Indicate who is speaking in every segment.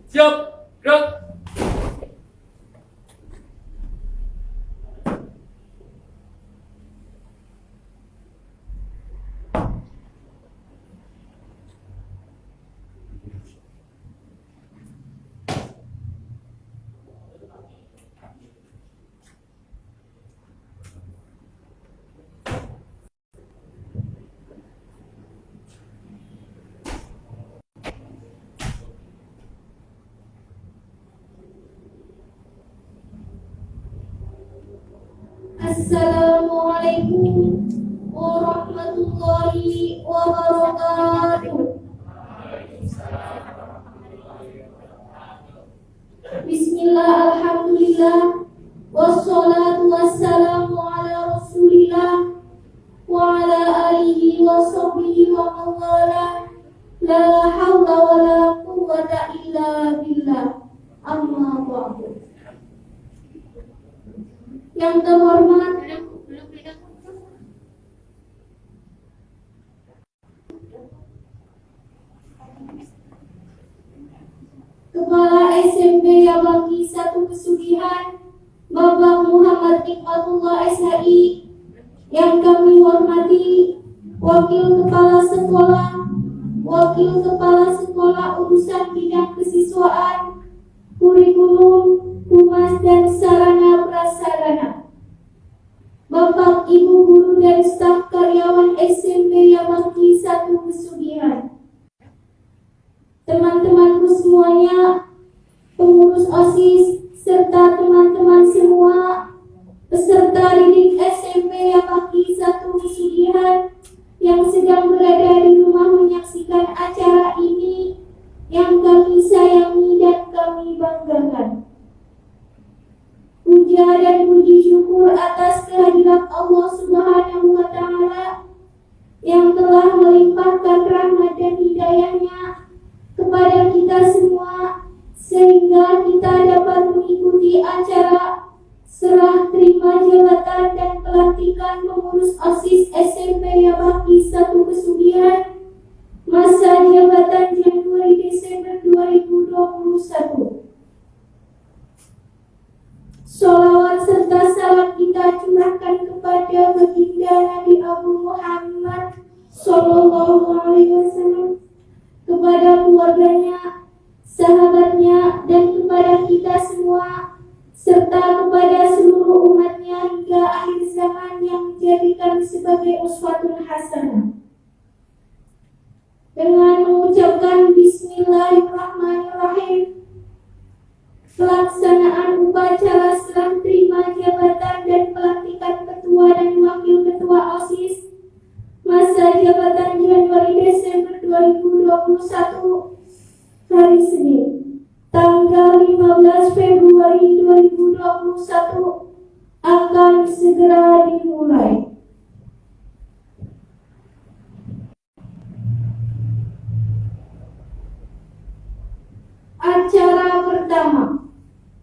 Speaker 1: Siap, gerak.
Speaker 2: Assalamualaikum warahmatullahi wabarakatuh. Bismillah, alhamdulillah, wassalatu wassalamu ala rasulillah wa ala alihi wa sahbihi wa mawala. La hawla wa la quwwata illa billah. Amma ba'du. Yang terhormat Kepala SMP Yabaki 1 Pesugihan, Bapak Muhammad Nikmatullah SHI. Yang kami hormati Wakil Kepala Sekolah urusan bidang kesiswaan, kurikulum, humas dan sarana prasarana. Bapak, Ibu guru dan staf karyawan SMP Yabaki 1 Pesugihan. Teman-temanku semuanya, pengurus OSIS, serta teman-teman semua peserta didik SMP Yabaki 1 Pesugihan yang sedang berada di rumah menyaksikan acara ini yang kami sayangi dan kami banggakan. Puja dan puji syukur atas kehadirat Allah Subhanahu wa Ta'ala yang telah melimpahkan rahmat dan hidayahnya kepada kita semua sehingga kita dapat mengikuti acara serah terima jabatan dan pelantikan pengurus OSIS SMP Yabaki 1 Pesugihan masa jabatan Januari-Desember 2021. Sholawat serta salam kita curahkan kepada baginda Nabi Abu Muhammad Sallallahu Alaihi Wasallam, kepada keluarganya, sahabatnya, dan kepada kita semua, serta kepada seluruh umatnya hingga akhir zaman yang menjadikan sebagai uswatun hasanah. Dengan mengucapkan Bismillahirrahmanirrahim, pelaksanaan upacara serah terima jabatan dan pelantikan ketua dan wakil ketua OSIS masa jabatan Januari-Desember 2021 hari Senin, tanggal 15 Februari 2021 akan segera dimulai. Acara pertama,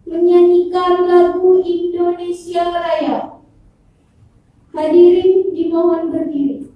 Speaker 2: menyanyikan lagu Indonesia Raya. Hadirin dimohon berdiri.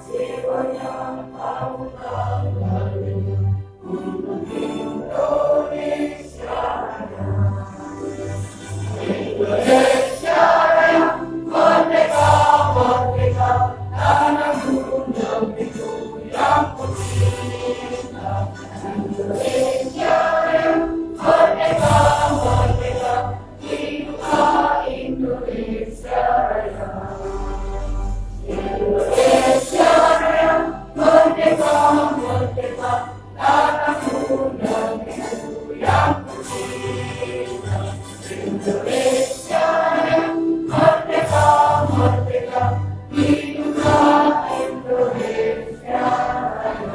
Speaker 3: Jiwanya kau tak lari untuk
Speaker 2: Indonesia merdeka, merdeka, hiduplah Indonesia Raya.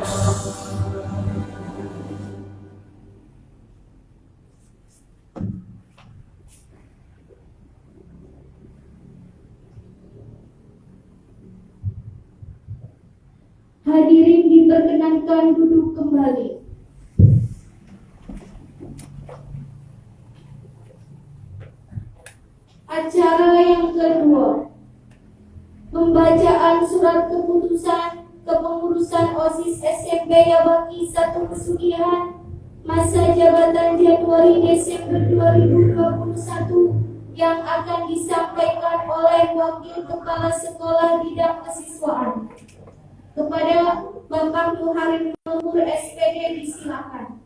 Speaker 2: Hadirin diperkenankan duduk kembali. Acara yang kedua, pembacaan surat keputusan kepengurusan OSIS SMP Yabaki 1 Pesugihan masa jabatan Januari-Desember 2021 yang akan disampaikan oleh Wakil Kepala Sekolah Bidang Kesiswaan. Kepada Bapak Nuharin Nur SPD disilakan.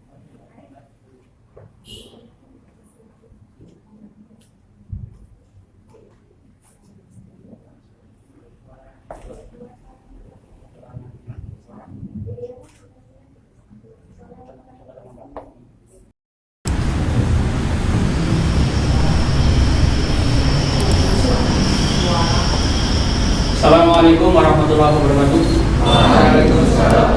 Speaker 1: Assalamualaikum warahmatullahi wabarakatuh.
Speaker 3: Waalaikumsalam.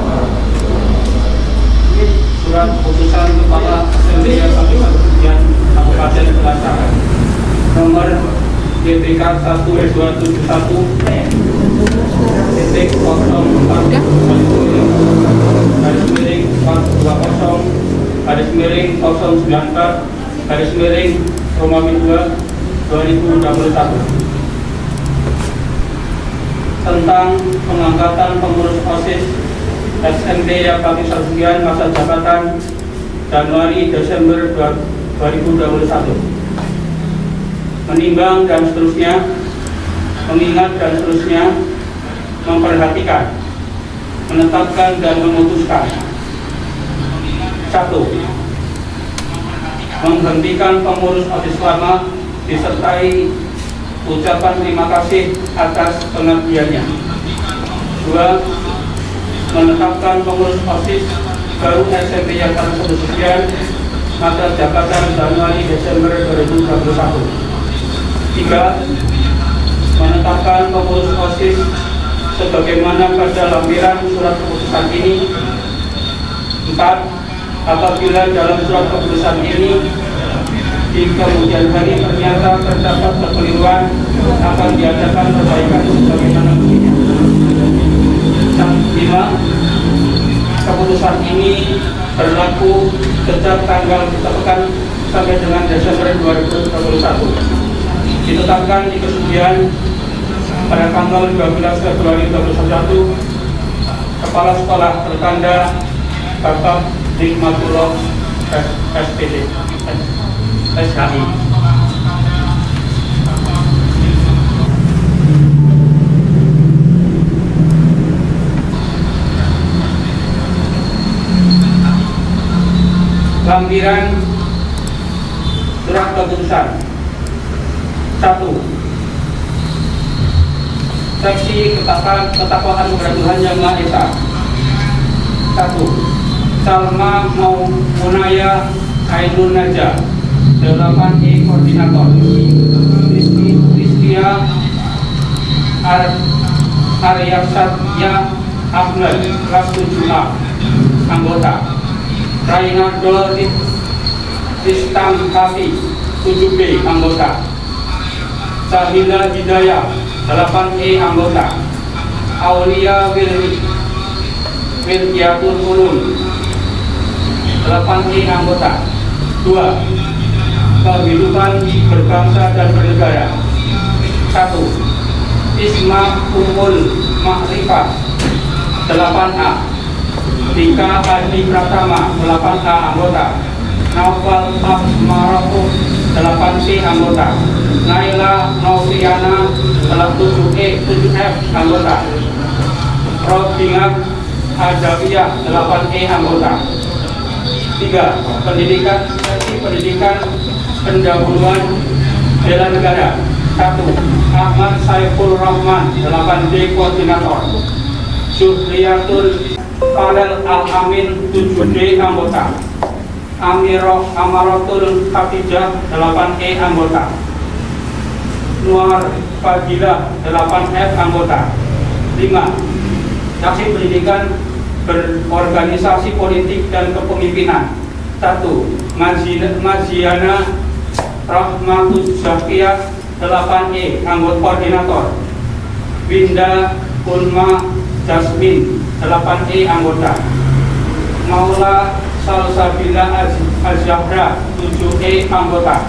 Speaker 1: Ini surat keputusan Kepala Asambleya Kabupaten Kabupaten Pelasaran nomor GPK 1271 titik 04 garis miring 420 garis miring 094 garis miring Romawi 2 2021 tentang pengangkatan pengurus OSIS SMP Yabaki Pesugihan masa jabatan Januari-Desember 2021. Menimbang dan seterusnya, mengingat dan seterusnya, memperhatikan, menetapkan dan memutuskan. 1. Menghentikan pengurus OSIS lama disertai ucapan terima kasih atas pengabdiannya. 2. Menetapkan pengurus OSIS baru SMP Yabaki Pesugihan masa jabatan Januari-Desember 2021. 3. Menetapkan pengurus OSIS sebagaimana pada lampiran surat keputusan ini. 4. Apabila dalam surat keputusan ini di kemudian hari ternyata terdapat kekeliruan, akan diadakan perbaikan sebagaimana mestinya. 5. Keputusan ini berlaku sejak tanggal ditetapkan sampai dengan Desember 2021. Ditetapkan di Pesugihan pada tanggal 12 Februari 2021. Kepala Sekolah tertanda Bapak Nikmatullah SPD SHI. Lampiran surat keputusan. 1. Seksi ketakwaan kepada Tuhan Yang Maha Esa. 1. Salma Munaya Ainun Najah 8E Koordinator. Rizkia Aryasatya Ahmad kelas 7A anggota. Rainado Sistam Kafi 7B anggota. Sahila Hidayah 8E anggota. Aulia Wilkiatul Ulum 8E anggota. 2. Kehidupan berbangsa dan bernegara. 1. Isma Umul Makrifah 8A. Dika Adi Pratama 8A anggota. Naufal Ahmarafu 8C anggota. Naila Novriana 7F anggota. Rodingat Adawiyah 8E anggota. 3. Pendidikan pendahuluan bela negara. 1. Ahmad Saiful Rahman 8D Koordinator. Syuhriyatul Farel Al-Amin 7D anggota. Amaratul Khadijah 8E anggota. Nuar Fadilah 8F anggota. 5. Saksi pendidikan berorganisasi politik dan kepemimpinan. 1. Maziana Rahmatus Zakiyah 8E anggota koordinator. Winda Ulma Jasmin 8E anggota. Maula Salsabila Az-Zahra 7E anggota.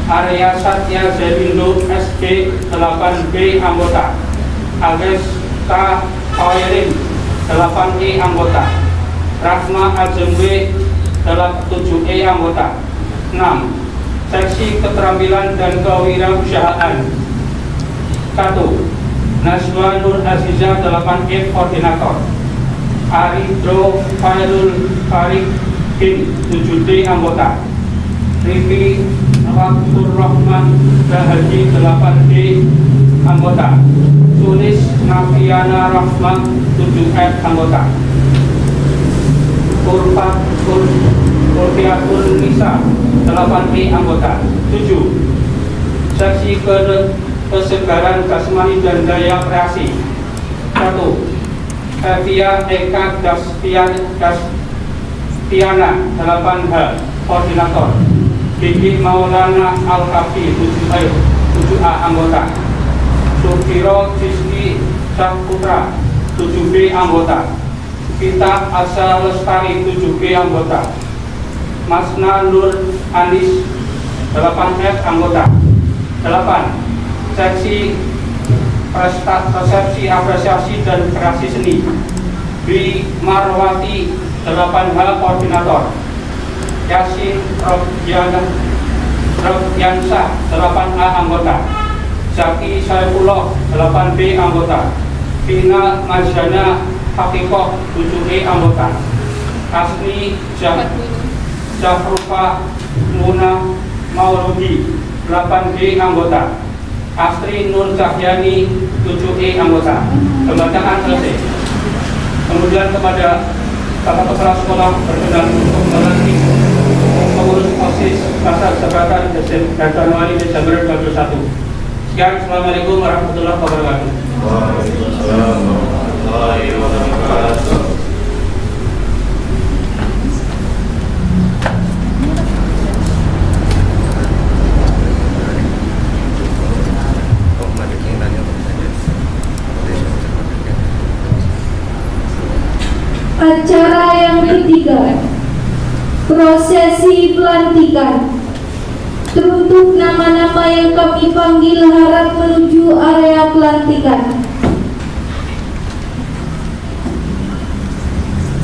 Speaker 1: Arya Satya Zelindo SB 8B anggota. Agesta Khawirin 8E anggota. Rahma Azemwe 7E anggota. 6. Seksi keterampilan dan kewirausahaan. 1. Najwa Nur Azizah 8F koordinator. Aridro Khairul Farid bin 7D anggota. Rifi Abdur Rahman Bahaji 8D anggota. Tulis Nafiana Rahman 7F anggota. Kurfiatul Nisa 8E anggota. 7. Seksi kesegaran jasmani dan daya kreasi. 1. Evia Eka Dastiana 8H koordinator. Gigi Maulana Al-Kafi 7A anggota. Sukiro Siski Saputra 7B anggota. Pita Asa Lestari 7B anggota. Masna Nur Anis 8F anggota. 8. Seksi resepsi apresiasi dan kreasi seni. B. Marwati 8H koordinator. Yasin Robyansah 8A anggota. Zaki Saifullah 8B anggota. Vina Mazana Hakikoh 7E anggota. Asni Zafrufa Muna Mauludi 8B anggota. Astri Nur Cahyani 7E anggota. Pembacaan selesai. Kemudian kepada Bapak Kepala Sekolah berkenan untuk melantik pengurus OSIS masa jabatan Januari Desember 2021. Sekian, Assalamualaikum warahmatullahi wabarakatuh.
Speaker 3: Waalaikumsalam warahmatullahi wabarakatuh.
Speaker 2: Acara yang ketiga, prosesi pelantikan. Teruntuk nama-nama yang kami panggil harap menuju area pelantikan.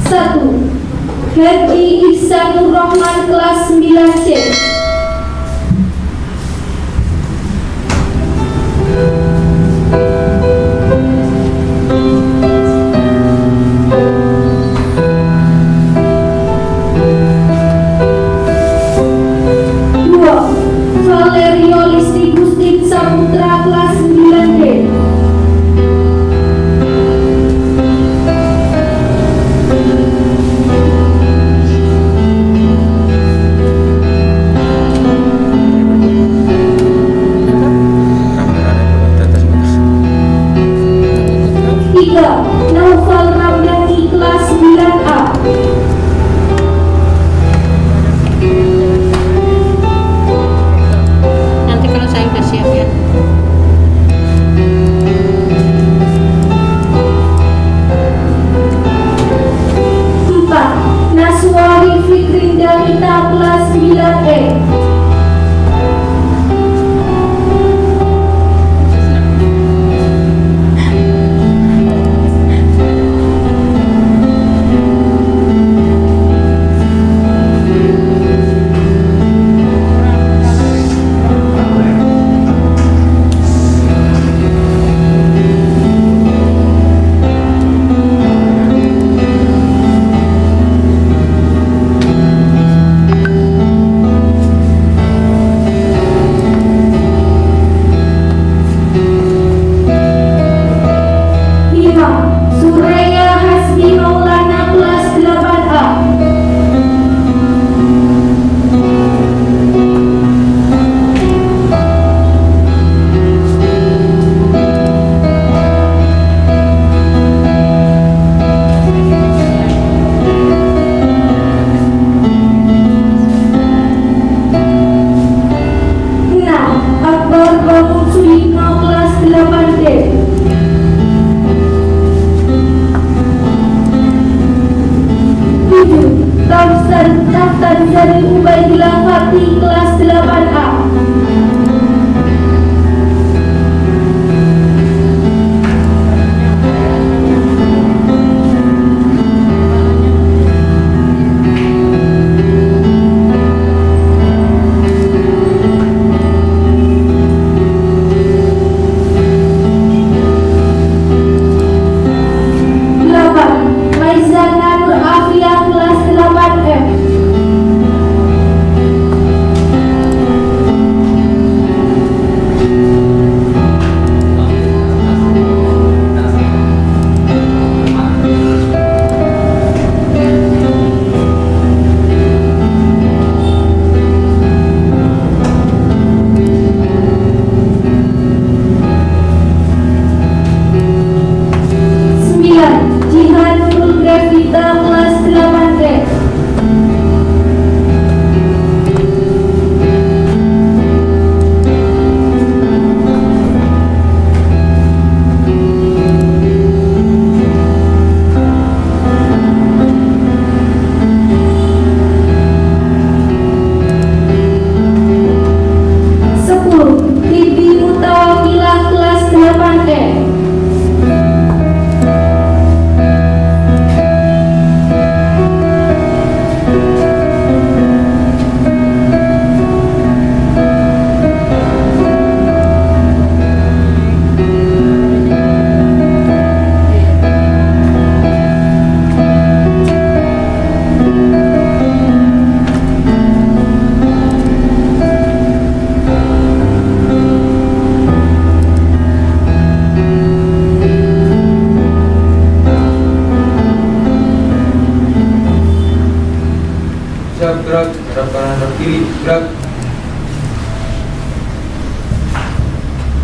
Speaker 2: 1. Herdi Ihsanur Rahman kelas 9C. 2. Valerio Listi Gustin Saputra kelas 9D. 3.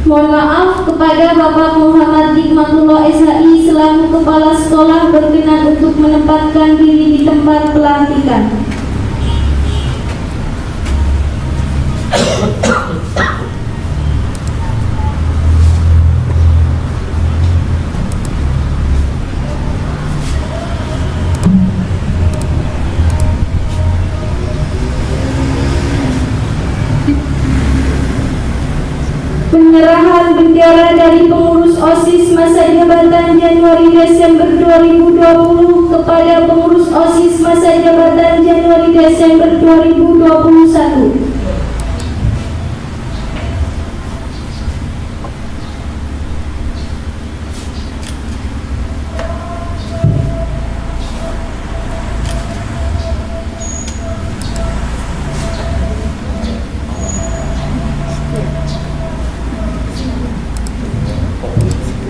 Speaker 2: Mohon maaf kepada Bapak Muhammad Hikmatullah SHI selaku Kepala Sekolah berkenan untuk menempatkan diri di tempat pelantikan. Penyerahan bendera dari pengurus OSIS masa jabatan Januari-Desember 2020 kepada pengurus OSIS masa jabatan Januari-Desember 2021.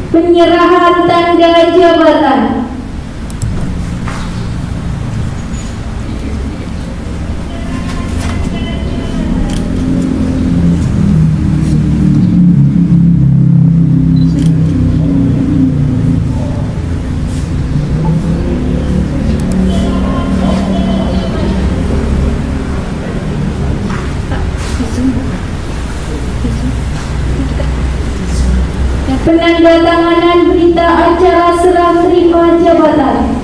Speaker 2: Penyerahan tanda jabatan. Penandatanganan berita acara serah terima jabatan.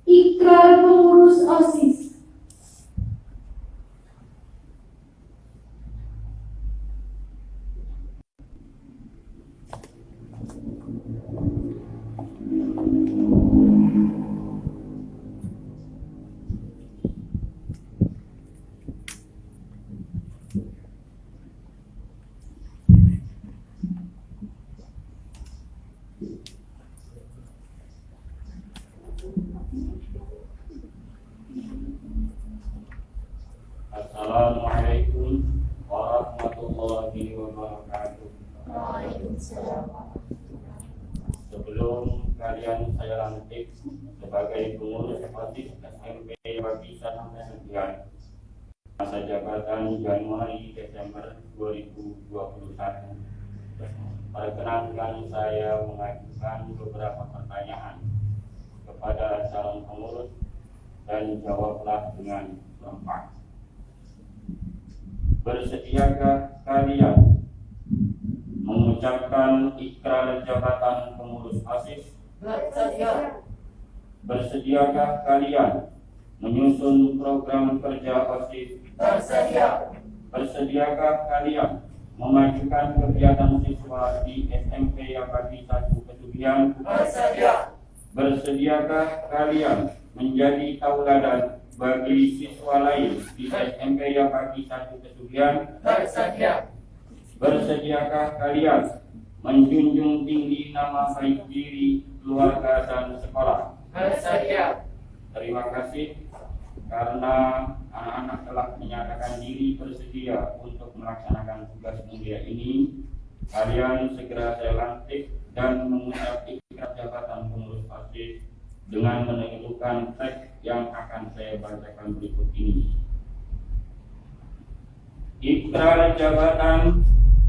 Speaker 2: Ikrar pengurus OSIS.
Speaker 1: Assalamualaikum warahmatullahi wabarakatuh.
Speaker 2: Waalaikumsalam.
Speaker 1: Sebelum kalian saya lantik sebagai pengurus OSIS SMP Wapisan Sekian masa jabatan Januari-Desember 2021, perkenankan saya mengajukan beberapa pertanyaan kepada calon pengurus dan jawablah dengan lengkap. Bersediakah kalian mengucapkan ikrar jabatan pengurus OSIS?
Speaker 4: Bersedia.
Speaker 1: Bersediakah kalian menyusun program kerja OSIS?
Speaker 4: Bersedia.
Speaker 1: Bersediakah kalian memajukan kegiatan siswa di SMP Yabagi 1 Ketubian?
Speaker 4: Bersedia.
Speaker 1: Bersediakah kalian menjadi tauladan bagi siswa lain di SMP Pagi 1 Pesugihan.
Speaker 4: Bersedia.
Speaker 1: Bersediakah kalian menjunjung tinggi nama baik diri, keluarga, dan sekolah?
Speaker 4: Bersedia.
Speaker 1: Terima kasih karena anak-anak telah menyatakan diri bersedia untuk melaksanakan tugas mulia ini. Kalian segera saya lantik dan mengucap ikrar jabatan pengurus OSIS dengan menentukan teks yang akan saya bacakan berikut ini. Ikrar jabatan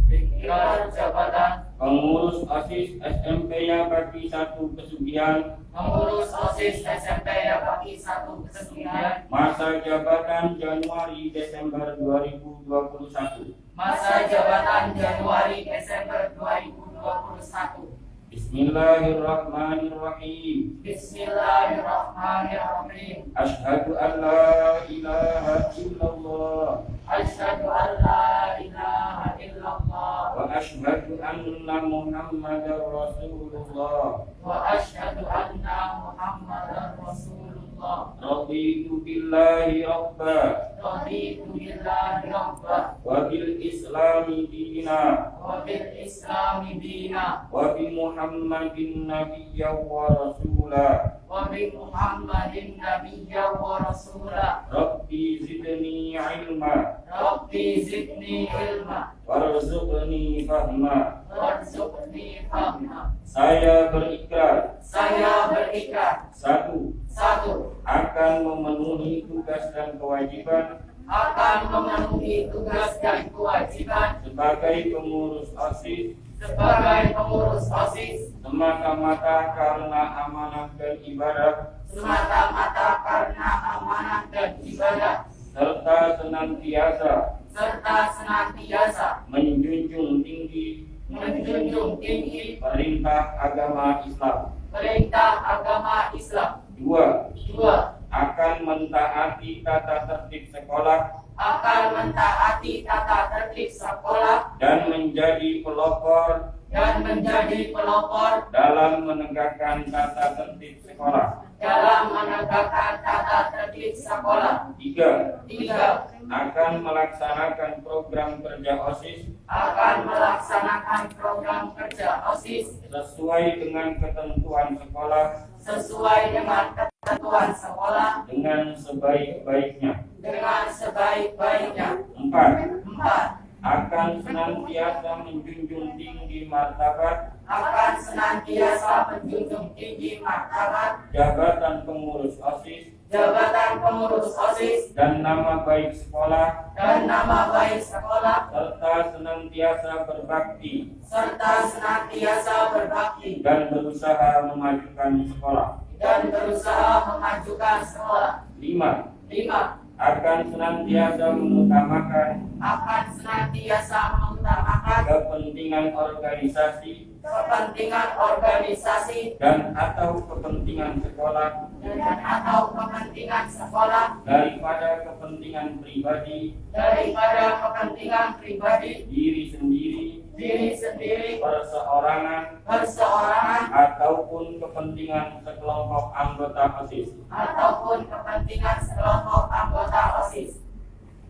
Speaker 4: Ikrar jabatan
Speaker 1: pengurus OSIS SMP Pagi 1 Pesugihan.
Speaker 4: pengurus OSIS SMP Pagi 1 Pesugihan.
Speaker 1: Masa jabatan Januari-Desember 2021.
Speaker 4: Masa jabatan Januari-Desember 2021.
Speaker 1: Bismillahirrahmanirrahim.
Speaker 4: Bismillahirrahmanirrahim.
Speaker 1: Asyhadu an la ilaha illallah
Speaker 4: Asyhadu an la ilaha illallah
Speaker 1: wa asyhadu anna Muhammadar Rasulullah.
Speaker 4: wa asyhadu anna Muhammadar Rasulullah.
Speaker 1: Raditu billahi rabba
Speaker 4: Raditu billahi rabba
Speaker 1: wa bil islami dina
Speaker 4: wa bil islami dina
Speaker 1: wa bi Muhammadin nabiyya wa rasula.
Speaker 4: wa bi Muhammadin nabiyya wa rasula.
Speaker 1: Rabbi zidni ilma
Speaker 4: Rabbi zidni ilma
Speaker 1: warzuqni fahma.
Speaker 4: warzuqni fahma.
Speaker 1: Saya berikrar,
Speaker 4: Saya berikrar,
Speaker 1: 1.
Speaker 4: 1.
Speaker 1: Akan memenuhi tugas dan kewajiban
Speaker 4: Akan memenuhi tugas dan kewajiban
Speaker 1: sebagai pengurus OSIS
Speaker 4: sebagai pengurus OSIS
Speaker 1: semata-mata karena amanah dan ibadah,
Speaker 4: semata-mata karena amanah dan ibadah,
Speaker 1: serta senantiasa
Speaker 4: senantiasa
Speaker 1: menjunjung tinggi
Speaker 4: menjunjung tinggi
Speaker 1: perintah agama Islam.
Speaker 4: perintah agama Islam.
Speaker 1: 2.
Speaker 4: 2.
Speaker 1: Akan mentaati tata tertib sekolah
Speaker 4: Akan mentaati tata tertib sekolah
Speaker 1: dan menjadi pelopor
Speaker 4: dan menjadi pelopor
Speaker 1: dalam menegakkan tata tertib sekolah.
Speaker 4: dalam menegakkan tata tertib sekolah.
Speaker 1: 3.
Speaker 4: 3.
Speaker 1: Akan melaksanakan program kerja OSIS
Speaker 4: Akan melaksanakan program kerja OSIS
Speaker 1: sesuai dengan ketentuan sekolah
Speaker 4: sesuai dengan ketentuan sekolah
Speaker 1: dengan sebaik-baiknya.
Speaker 4: dengan sebaik-baiknya.
Speaker 1: 4.
Speaker 4: 4.
Speaker 1: Akan senantiasa menjunjung tinggi martabat
Speaker 4: Akan senantiasa menjunjung tinggi martabat
Speaker 1: jabatan pengurus OSIS
Speaker 4: jabatan pengurus OSIS
Speaker 1: dan nama baik sekolah,
Speaker 4: dan nama baik sekolah,
Speaker 1: serta senantiasa berbakti
Speaker 4: serta senantiasa berbakti
Speaker 1: dan berusaha memajukan sekolah.
Speaker 4: dan berusaha memajukan sekolah.
Speaker 1: 5.
Speaker 4: 5.
Speaker 1: Akan senantiasa mengutamakan
Speaker 4: Akan senantiasa mengutamakan
Speaker 1: kepentingan organisasi
Speaker 4: kepentingan organisasi
Speaker 1: dan atau kepentingan sekolah
Speaker 4: dan atau kepentingan sekolah
Speaker 1: daripada kepentingan pribadi
Speaker 4: daripada kepentingan pribadi
Speaker 1: diri sendiri, perseorangan
Speaker 4: perseorangan
Speaker 1: ataupun kepentingan sekelompok anggota OSIS.
Speaker 4: ataupun kepentingan sekelompok anggota OSIS.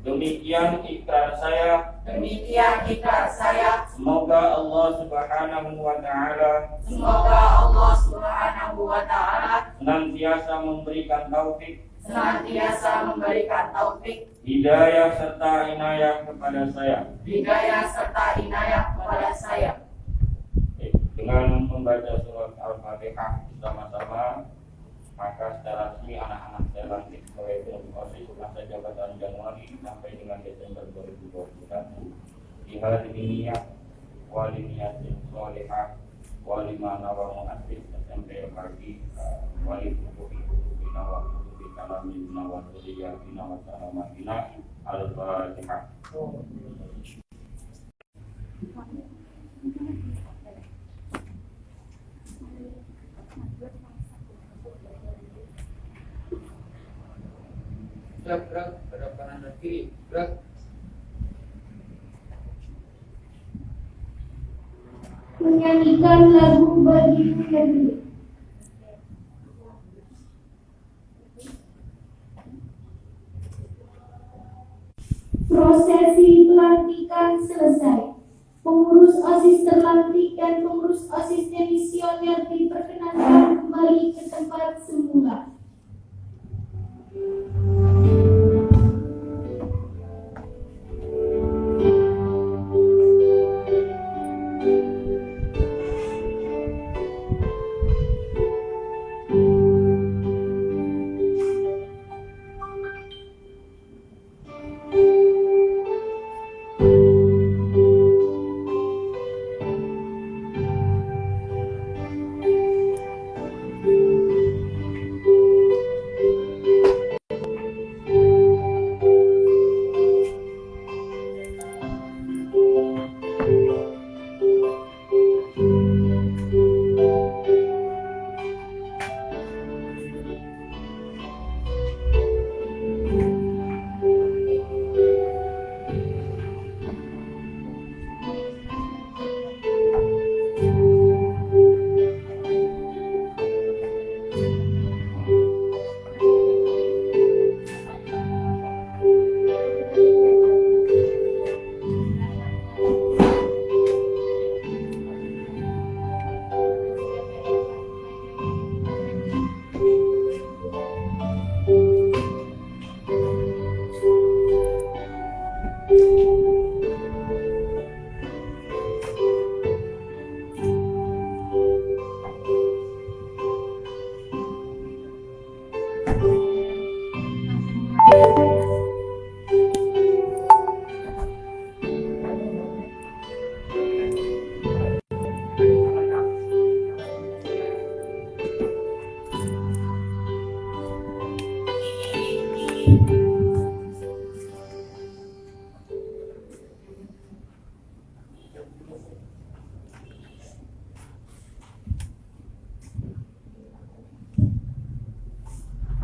Speaker 1: Demikian ikrar saya.
Speaker 4: Demikian ikrar saya.
Speaker 1: Semoga Allah Subhanahu wa Ta'ala
Speaker 4: Semoga Allah Subhanahu wa Ta'ala
Speaker 1: senantiasa memberikan taufik,
Speaker 4: senantiasa memberikan taufik,
Speaker 1: hidayah serta inayah kepada saya.
Speaker 4: hidayah serta inayah kepada saya.
Speaker 1: Dengan membaca surat Al-Fatihah bersama-sama, maka secara resmi anak-anak saya lantik sebagai pengurus OSIS masa jabatan Januari sampai dengan Desember 2021. Di hari ini wali niyatin solehah, wali mana wa mu'asis SMP Pagi, wali kutubi nawa kutubi kalamin nawa suriyah nawa salamadina. Al-Fatihah.
Speaker 5: Gerak, pada kanan dan kiri, gerak.
Speaker 2: Menyanyikan lagu Bagiku Negeri. Prosesi pelantikan selesai. Pengurus OSIS terlantik dan pengurus OSIS demisioner diperkenankan kembali ke tempat semula.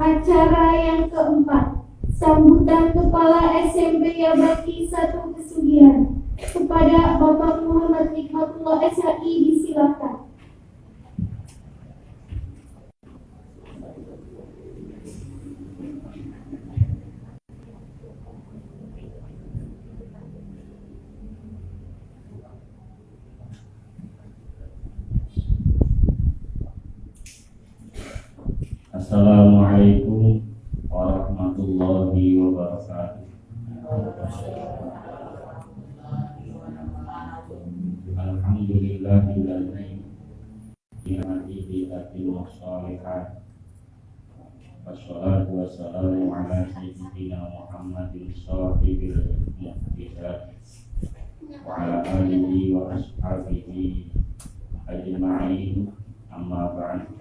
Speaker 2: Acara yang keempat, sambutan Kepala SMP Yabaki 1 Pesugihan. Kepada Bapak Muhammad Hikmatullah SHI disilakan.
Speaker 1: Assalamualaikum warahmatullahi wabarakatuh. Alhamdulillahilladzi bi'anihi tatimmu shalihat. Wassalatu wassalamu ala sayyidina Muhammadin shahibil mu'jizat wa ala alihi wa ashabihi ajma'in, amma ba'd.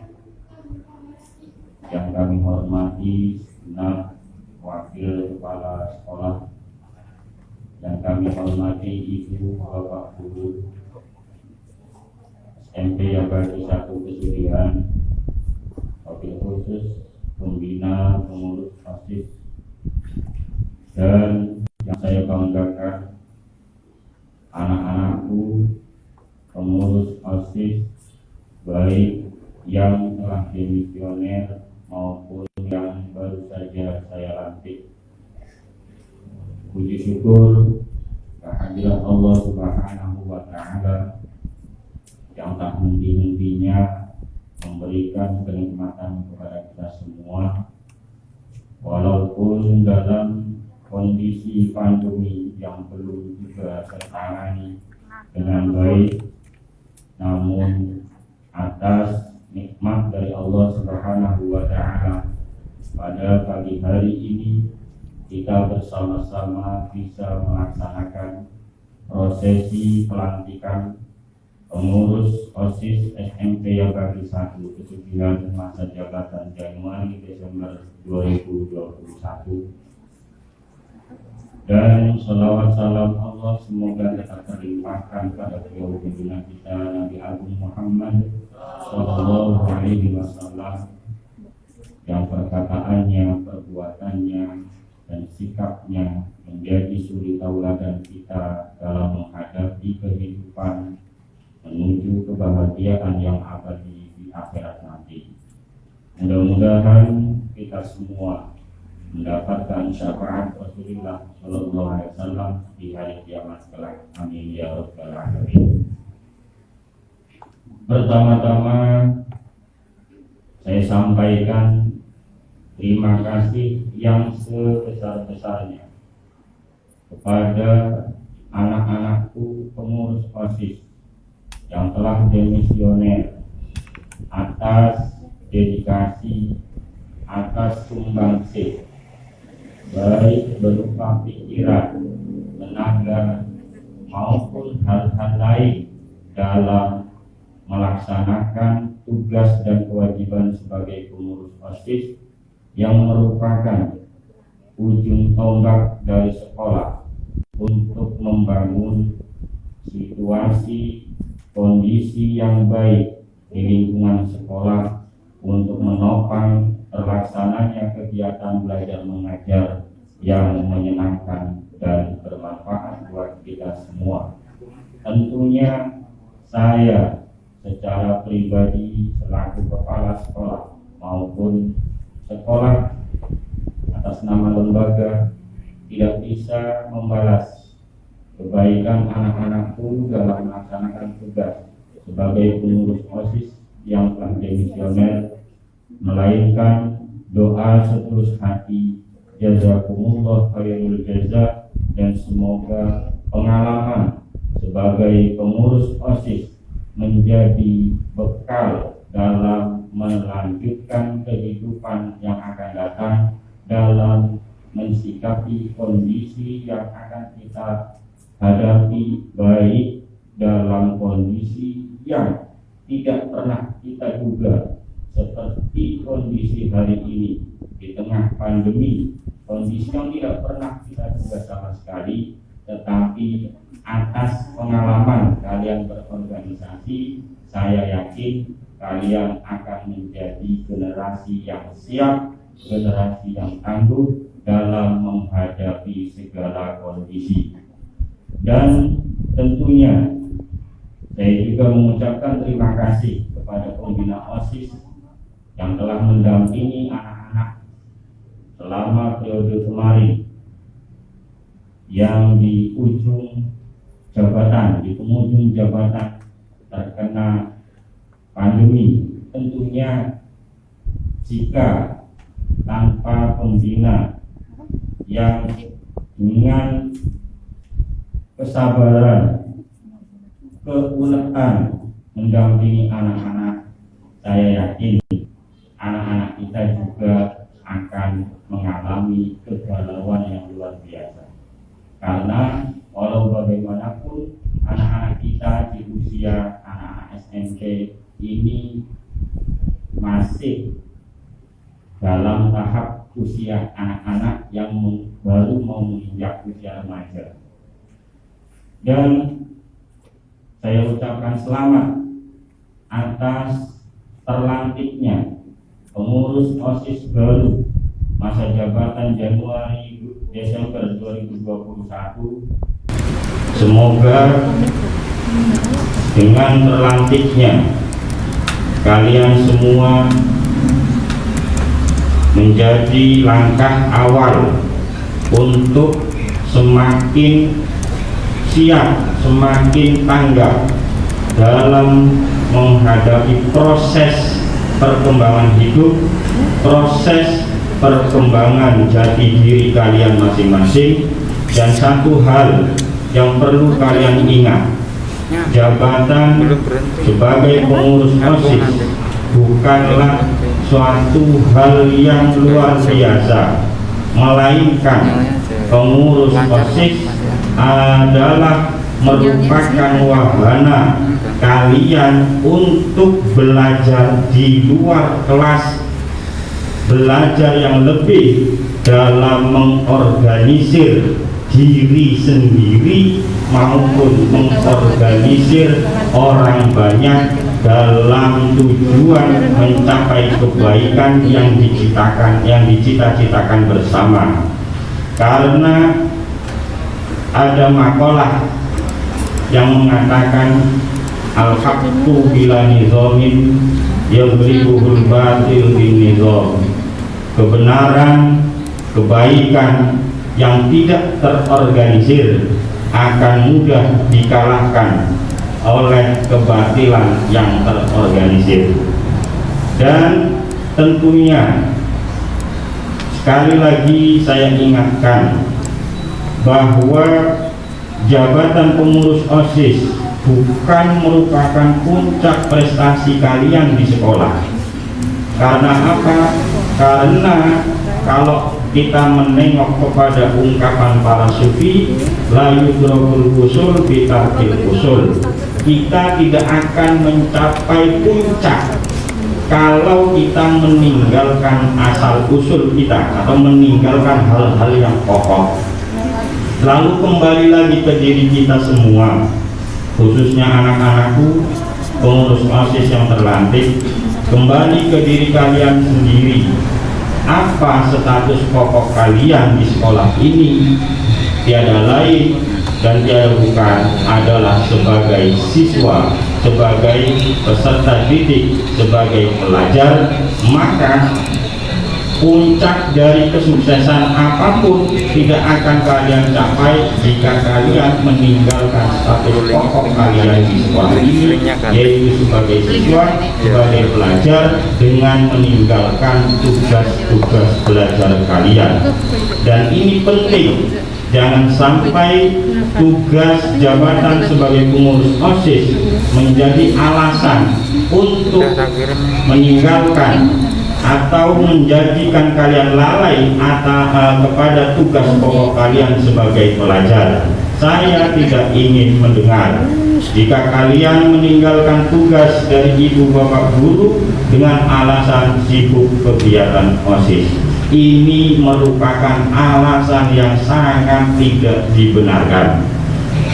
Speaker 1: Yang kami hormati segenap wakil kepala sekolah, yang kami hormati ibu bapak guru SMP Yabaki 1 Pesugihan, wabil khusus pembina pengurus OSIS, dan yang saya banggakan anak-anakku pengurus OSIS, baik yang telah demisioner maupun yang baru saja saya lantik. Puji syukur kehadirat Allah Subhanahu wa Ta'ala yang tak henti-hentinya memberikan kenikmatan kepada kita semua, walaupun dalam kondisi pandemi yang belum juga tertangani dengan baik, namun atas nikmat dari Allah Subhanahu wa Ta'ala pada pagi hari ini kita bersama-sama bisa melaksanakan prosesi pelantikan pengurus OSIS SMP Yabaki 1 Pesugihan masa jabatan Januari-Desember 2021. Dan salawat salam Allah semoga tetap terlimpahkan pada beliau pimpinan kita Nabi Agung Muhammad Sallallahu Alaihi Wasallam, yang perkataannya, perbuatannya, dan sikapnya menjadi suri tauladan kita dalam menghadapi kehidupan menuju kebahagiaan yang abadi di akhirat nanti. Mudah-mudahan kita semua mendapatkan syafaat Rasulullah Shallallahu Alaihi Wasallam di hari kiamat kelak. Amin ya rabbal alamin. Pertama-tama saya sampaikan terima kasih yang sebesar-besarnya kepada anak-anakku pengurus OSIS yang telah demisioner atas dedikasi, atas sumbangsih baik berupa pikiran, tenaga maupun hal-hal lain dalam melaksanakan tugas dan kewajiban sebagai pengurus OSIS yang merupakan ujung tombak dari sekolah untuk membangun situasi kondisi yang baik di lingkungan sekolah untuk menopang terlaksananya kegiatan belajar mengajar yang menyenangkan dan bermanfaat buat kita semua. Tentunya saya secara pribadi selaku kepala sekolah maupun sekolah atas nama lembaga tidak bisa membalas kebaikan anak-anakku dalam melaksanakan tugas sebagai pengurus OSIS yang telah demisioner, melainkan doa setulus hati, jazakumullah khairul jaza, dan semoga pengalaman sebagai pengurus OSIS menjadi bekal dalam melanjutkan kehidupan yang akan datang, dalam mensikapi kondisi yang akan kita hadapi, baik dalam kondisi yang tidak pernah kita duga seperti kondisi hari ini di tengah pandemi, kondisi yang tidak pernah kita duga sama sekali, tetapi atas pengalaman kalian berorganisasi, saya yakin kalian akan menjadi generasi yang siap, generasi yang tangguh dalam menghadapi segala kondisi. Dan tentunya saya juga mengucapkan terima kasih kepada pembina OSIS yang telah mendampingi anak-anak selama periode kemarin yang di ujung jabatan, di penghujung jabatan terkena pandemi. Tentunya jika tanpa pembina yang dengan kesabaran, keuletan mendampingi anak-anak, saya yakin anak-anak kita juga akan mengalami kegalauan yang luar biasa. Karena walau bagaimanapun anak-anak kita di usia anak-anak SMP ini masih dalam tahap usia anak-anak yang baru mau menginjak usia remaja. Dan saya ucapkan selamat atas terlantiknya pengurus OSIS baru masa jabatan Januari Desember 2021. Semoga dengan terlantiknya kalian semua menjadi langkah awal untuk semakin siap, semakin tanggap dalam menghadapi proses perkembangan hidup, proses perkembangan jati diri kalian masing-masing. Dan satu hal yang perlu kalian ingat, jabatan sebagai pengurus OSIS bukanlah suatu hal yang luar biasa, melainkan pengurus OSIS adalah merupakan wahana kalian untuk belajar di luar kelas, belajar yang lebih dalam mengorganisir diri sendiri maupun mengorganisir orang banyak dalam tujuan mencapai kebaikan yang dicita-citakan bersama. Karena ada makalah yang mengatakan al-haqqu bila nizamin yadribuhul batil bin nizam. Kebenaran kebaikan yang tidak terorganisir akan mudah dikalahkan oleh kebatilan yang terorganisir. Dan tentunya sekali lagi saya ingatkan bahwa jabatan pengurus OSIS bukan merupakan puncak prestasi kalian di sekolah. Karena apa? Karena kalau kita menengok kepada ungkapan para sufi, la yudrakul usul bitarkil usul, kita tidak akan mencapai puncak kalau kita meninggalkan asal usul kita atau meninggalkan hal-hal yang pokok. Lalu kembali lagi ke diri kita semua, khususnya anak-anakku, pengurus OSIS yang terlantik, kembali ke diri kalian sendiri. Apa status pokok kalian di sekolah ini? Tiada lain dan tiada bukan adalah sebagai siswa, sebagai peserta didik, sebagai pelajar. Maka puncak dari kesuksesan apapun tidak akan kalian capai jika kalian meninggalkan status pokok kalian di sekolah ini, yaitu sebagai siswa, sebagai pelajar, dengan meninggalkan tugas-tugas belajar kalian. Dan ini penting, jangan sampai tugas jabatan sebagai pengurus OSIS menjadi alasan untuk meninggalkan atau menjadikan kalian lalai kepada tugas pokok kalian sebagai pelajar. Saya tidak ingin mendengar jika kalian meninggalkan tugas dari ibu bapak guru dengan alasan sibuk kegiatan OSIS. Ini merupakan alasan yang sangat tidak dibenarkan.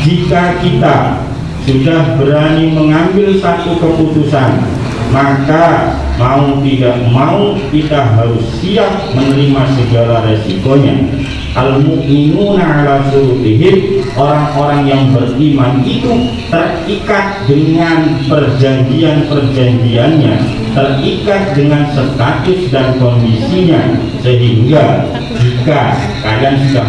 Speaker 1: Jika kita sudah berani mengambil satu keputusan, maka mau tidak mau kita harus siap menerima segala resikonya. Al-mu'minuna ala surutihim, orang-orang yang beriman itu terikat dengan perjanjian-perjanjiannya, terikat dengan status dan kondisinya, sehingga jika kalian sudah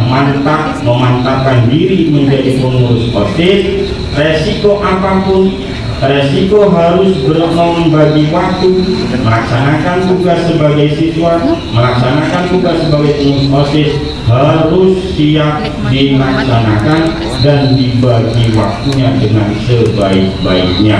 Speaker 1: memantapkan diri menjadi pengurus OSIS, resiko apapun, resiko harus membagi waktu, melaksanakan tugas sebagai siswa, melaksanakan tugas sebagai pengurus OSIS, harus siap dilaksanakan dan dibagi waktunya dengan sebaik-baiknya.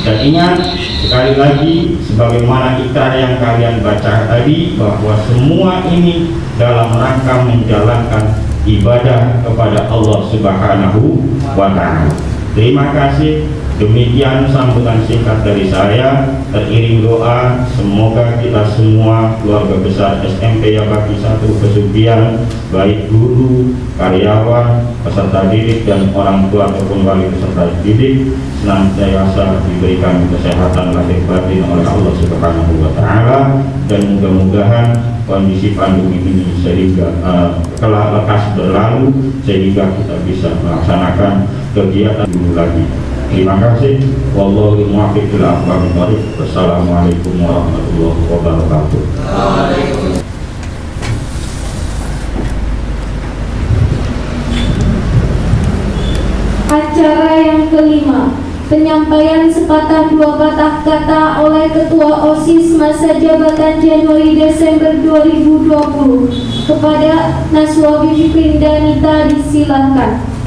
Speaker 1: Dan ingat, sekali lagi, sebagaimana ikrar yang kalian baca tadi, bahwa semua ini dalam rangka menjalankan ibadah kepada Allah Subhanahu wa Ta'ala. Terima kasih. Demikian sambutan singkat dari saya, teriring doa semoga kita semua keluarga besar SMP Yabaki 1 Pesugihan, baik guru, karyawan, peserta didik dan orang tua ataupun wali peserta didik, senantiasa diberikan kesehatan lahir batin oleh Allah Subhanahu wa Ta'ala, dan mudah-mudahan kondisi pandemi ini sehingga lekas berlalu sehingga kita bisa melaksanakan kegiatan dulu lagi. Terima kasih. Wallahu muwaffiq ila aqwamit thoriq. Wassalamualaikum warahmatullahi wabarakatuh.
Speaker 2: Acara yang kelima, penyampaian sepatah dua patah kata oleh Ketua OSIS masa jabatan Januari-Desember 2020 kepada Naswa Bibi Prindanita, disilakan.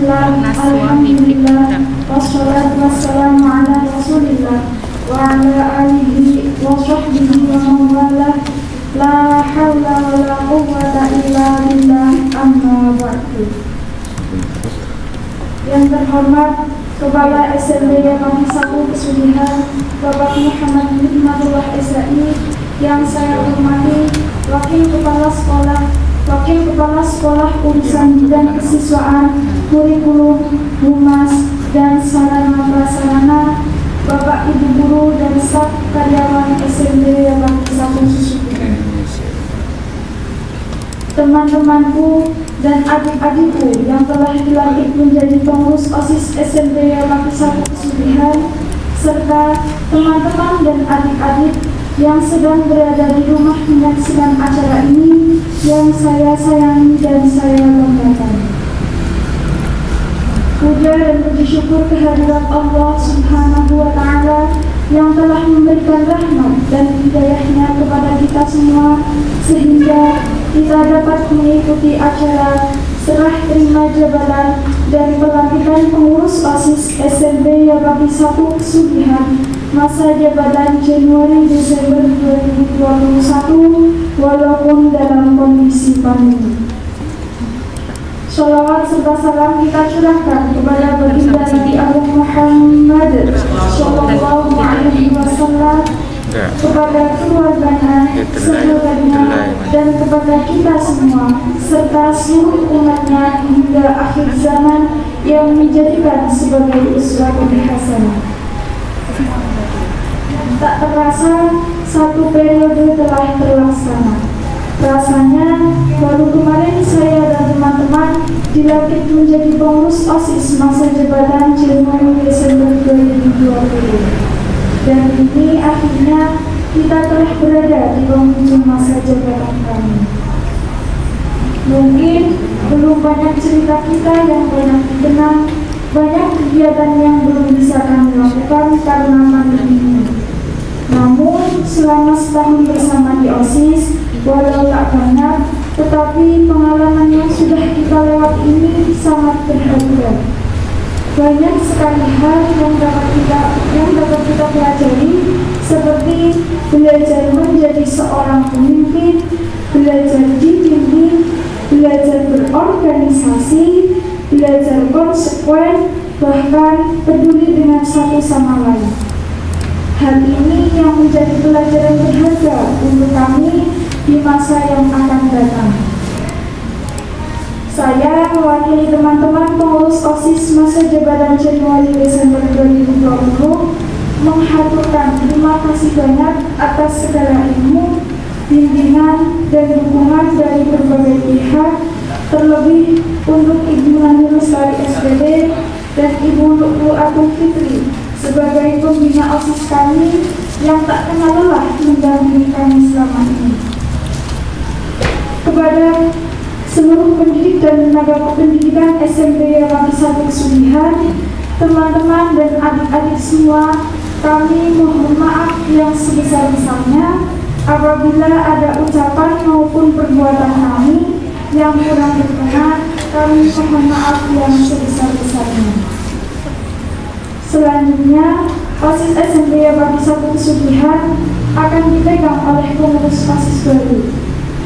Speaker 2: Bismillah, alhamdulillah, wassalatu wassalamu ala rasulillah wa ala alihi wa sahbihi wa mawalah. La hawla wa la quwwata illa billah, amma ba'du. Yang terhormat Kepala SMB Pagi 1 Pesugihan Bapak Muhammad Hikmatullah SAI, yang saya hormati Wakil Kepala Sekolah Urusan Bidang Kesiswaan, Kurikulum, Humas, dan Sarana Prasarana, Bapak Ibu Guru dan staf karyawan SMB Pagi 1 Pesugihan, teman-temanku dan adik-adikku yang telah dilantik menjadi pengurus OSIS SMP Pagi 1 Pesugihan, serta teman-teman dan adik-adik yang sedang berada di rumah menyaksikan acara ini, yang saya sayangi dan saya banggakan. Puja dan puji syukur kehadirat Allah Subhanahu wa Ta'ala yang telah memberikan rahmat dan hidayahnya kepada kita semua, sehingga kita dapat mengikuti acara serah terima jabatan dari pelantikan pengurus OSIS SMP Pagi 1 Pesugihan masa jabatan Januari-Desember 2021, walaupun dalam kondisi pandemi. Sholawat serta salam kita curahkan kepada baginda Nabi Agung Muhammad Sallallahu Alaihi Wasallam, kepada keluarganya, sahabatnya, dan kepada kita semua, serta seluruh umatnya hingga akhir zaman, yang menjadikan sebagai uswatun hasanah. Tak terasa satu periode telah terlaksana. Rasanya baru kemarin saya dan teman-teman dilantik menjadi pengurus OSIS masa jabatan Januari-Desember 2020. Dan ini akhirnya kita telah berada di penghujung masa jabatan kami. Mungkin belum banyak cerita kita yang banyak dikenal, banyak kegiatan yang belum bisa kami lakukan karena pandemi ini. Namun selama setahun bersama di OSIS, walau tak banyak, tetapi pengalaman yang sudah kita lewati ini sangat berharga. Banyak sekali hal yang dapat kita pelajari, seperti belajar menjadi seorang pemimpin, belajar dipimpin, belajar berorganisasi, belajar konsekuen, bahkan peduli dengan satu sama lain. Hal ini yang menjadi pelajaran berharga untuk kami di masa yang akan datang. Saya mewakili teman-teman pengurus OSIS masa jabatan Januari-Desember 2020 menghaturkan terima kasih banyak atas segala ilmu, bimbingan, dan dukungan dari berbagai pihak, terlebih untuk Ibu Nani Lestari SPD dan Ibu Luklu Agung Fitri sebagai pembina OSIS kami yang tak kenal lelah mendampingi kami selama ini. Kepada seluruh pendidik dan tenaga kependidikan SMP Pagi 1 Pesugihan, teman-teman dan adik-adik semua, kami mohon maaf yang sebesar-besarnya apabila ada ucapan maupun perbuatan kami yang kurang berkenan. Kami mohon maaf yang sebesar-besarnya. Selanjutnya, OSIS SMP Pagi 1 Pesugihan akan dipegang oleh pengurus OSIS baru.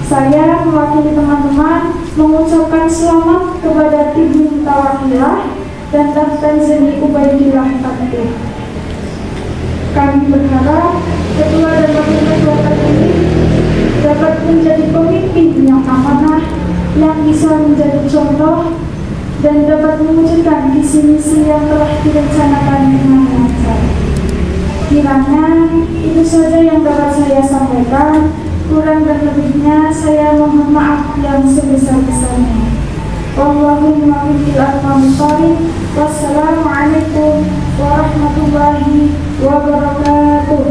Speaker 2: Saya mewakili teman-teman mengucapkan selamat kepada tim Tawakilah dan Kapten Zeni Ubaidillah Takdir. Kami berharap ketua dan wakil ketua terpilih dapat menjadi pemimpin yang amanah, yang bisa menjadi contoh, dan dapat mewujudkan visi-misi yang telah direncanakan dengan lancar. Kiranya itu saja yang dapat saya sampaikan. Kurang dan lebihnya saya mohon maaf yang sebesar-besarnya. Wallahumma bil aqwamit. Wassalamualaikum warahmatullahi wabarakatuh.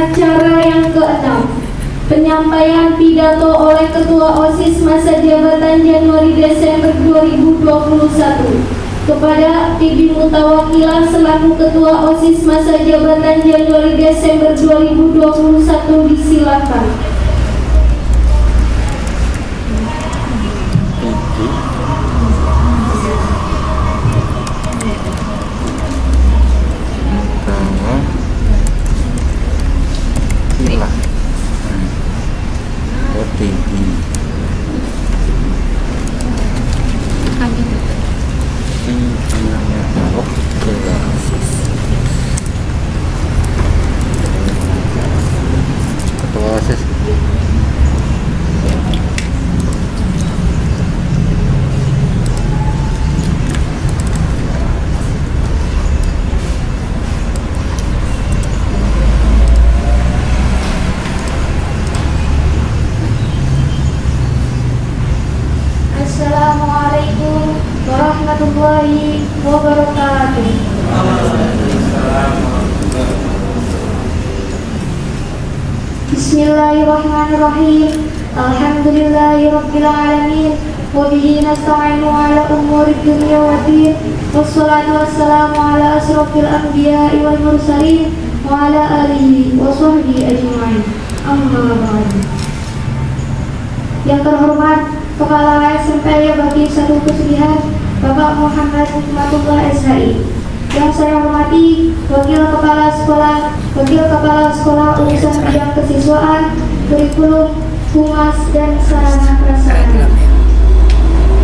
Speaker 2: Acara yang ke-6, penyampaian pidato oleh Ketua OSIS masa jabatan Januari-Desember 2021 kepada Ibu Mutawakilah selaku Ketua OSIS masa jabatan Januari-Desember 2021 disilakan.
Speaker 6: Ketua OSIS.
Speaker 2: Assalamualaikum warahmatullahi wabarakatuh. Bismillahirrahmanirrahim. Alhamdulillahirabbil alamin. Wa bihi nasta'inu ala umuri dunya waddin. Wassalatu wassalamu ala asrofil anbiya'i wal mursalin wa ala alihi wa sahbihi ajma'in. Amma ba'du. Yang terhormat Kepala SMP bagi satu Pesugihan Bapak Muhammad Hikmatullah SHI. Yang saya hormati Wakil Kepala Sekolah urusan bidang kesiswaan, kurikulum, humas, dan sarana prasarana.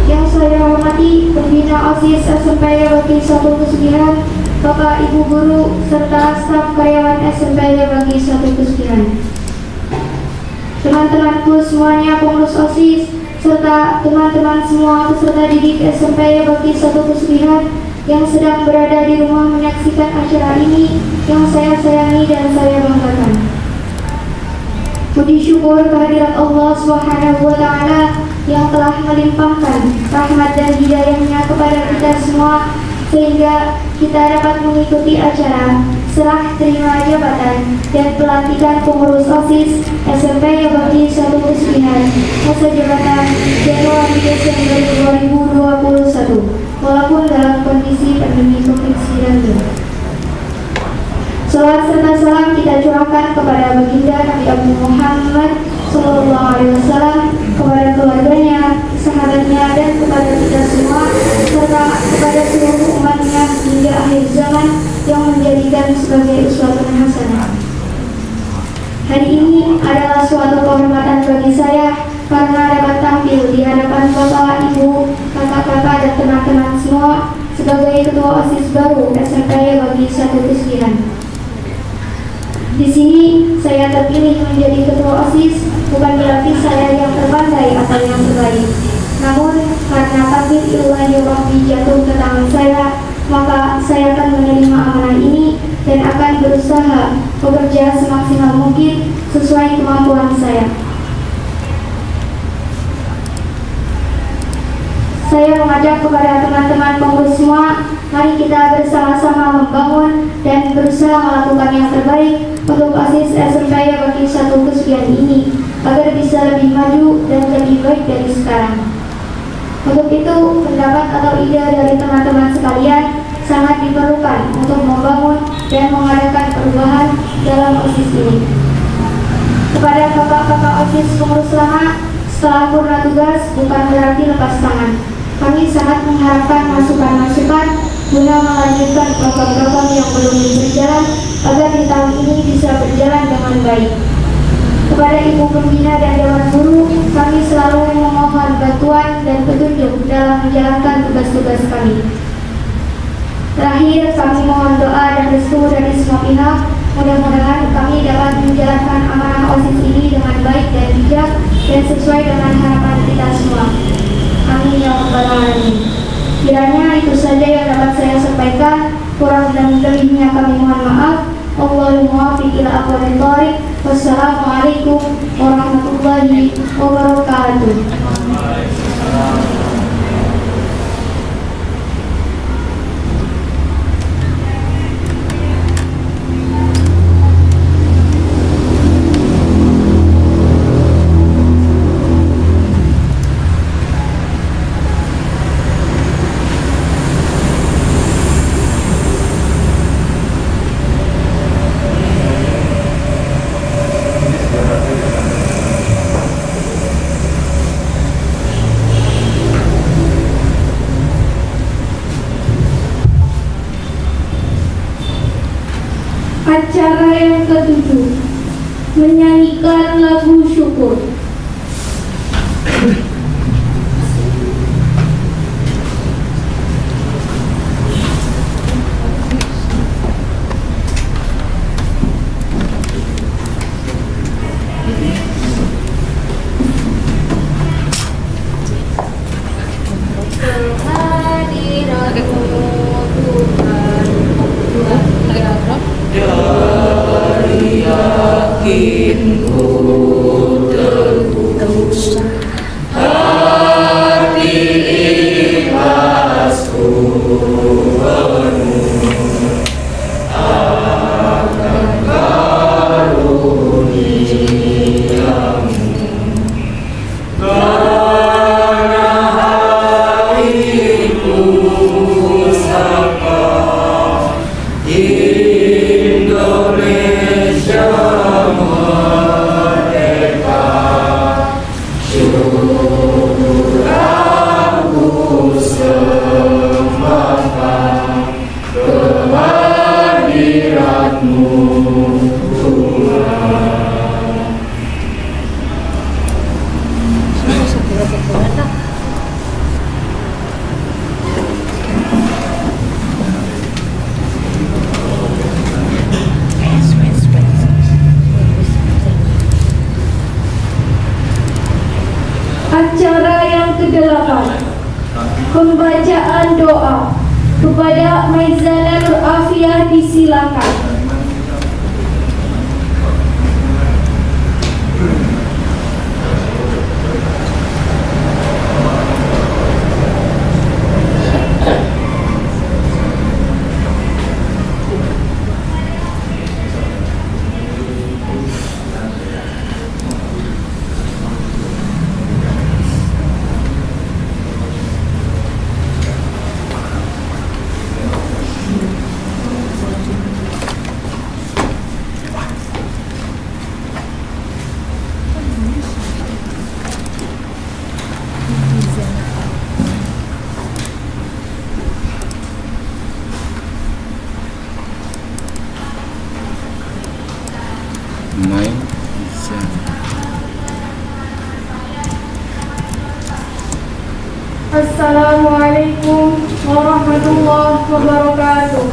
Speaker 2: Yang saya hormati Pembina OSIS SMP bagi satu Pesugihan Bapak Ibu Guru serta staf karyawan SMP bagi satu Pesugihan. Teman-temanku semuanya pengurus OSIS serta teman-teman semua peserta didik SMP bagi satu Pesugihan yang sedang berada di rumah menyaksikan acara ini yang saya sayangi dan saya banggakan. Puji syukur kehadirat Allah Subhanahu wa Ta'ala yang telah melimpahkan rahmat dan hidayahnya kepada kita semua sehingga kita dapat mengikuti acara serah terima jabatan dan pelantikan pengurus OSIS SMP bagi satu Pesugihan masa jabatan Januari-Desember 2021 walaupun dalam kondisi pandemi COVID-19. Salawat serta salam kita curahkan kepada baginda Nabi Abu Muhammad SAW, kepada keluarganya, sahabatnya, dan kepada kita semua serta kepada seluruh umatnya hingga akhir zaman yang menjadikan sebagai uswatun hasanah. Hari ini adalah suatu kehormatan bagi saya karena dapat tampil di hadapan Bapak, Ibu, kakak-kakak, dan teman-teman semua sebagai Ketua OSIS baru SMP bagi satu Pesugihan. Di sini saya terpilih menjadi Ketua OSIS bukan berarti saya yang terpandai atau yang terbaik. Namun karena takdir ilahi Rabbi jatuh ke tangan saya, maka saya akan menerima amanah ini dan akan berusaha bekerja semaksimal mungkin sesuai kemampuan saya. Saya mengajak kepada teman-teman pengurus semua, mari kita bersama-sama membangun dan berusaha melakukan yang terbaik untuk OSIS SMP bagi satu Pesugihan ini agar bisa lebih maju dan lebih baik dari sekarang. Untuk itu, pendapat atau ide dari teman-teman sekalian sangat diperlukan untuk membangun dan mengadakan perubahan dalam OSIS ini. Kepada kakak-kakak OSIS pengurus lama, setelah purna tugas bukan berarti lepas tangan. Kami sangat mengharapkan masukan-masukan guna melanjutkan program-program yang belum berjalan agar di tahun ini bisa berjalan dengan baik. Kepada Ibu Pembina dan Dewan Guru, kami selalu memohon bantuan dan petunjuk dalam menjalankan tugas-tugas kami. Terakhir, kami mohon doa dan restu dari semua pihak. Mudah-mudahan kami dapat menjalankan amanah OSIS ini dengan baik dan bijak dan sesuai dengan harapan kita semua. Amin ya rabbal alamin. Kiranya itu saja yang dapat saya sampaikan. Kurang dan lebihnya kami mohon maaf. Allahumma muwaffiq ila aqwamit thoriq. Wassalamualaikum warahmatullahi wabarakatuh. Acara yang ketujuh, menyanyikan lagu syukur. Acara yang ke-8, pembacaan doa. Kepada Maizana Nur Afiah disilakan.
Speaker 6: Main bisa.
Speaker 2: Assalamualaikum warahmatullahi wabarakatuh.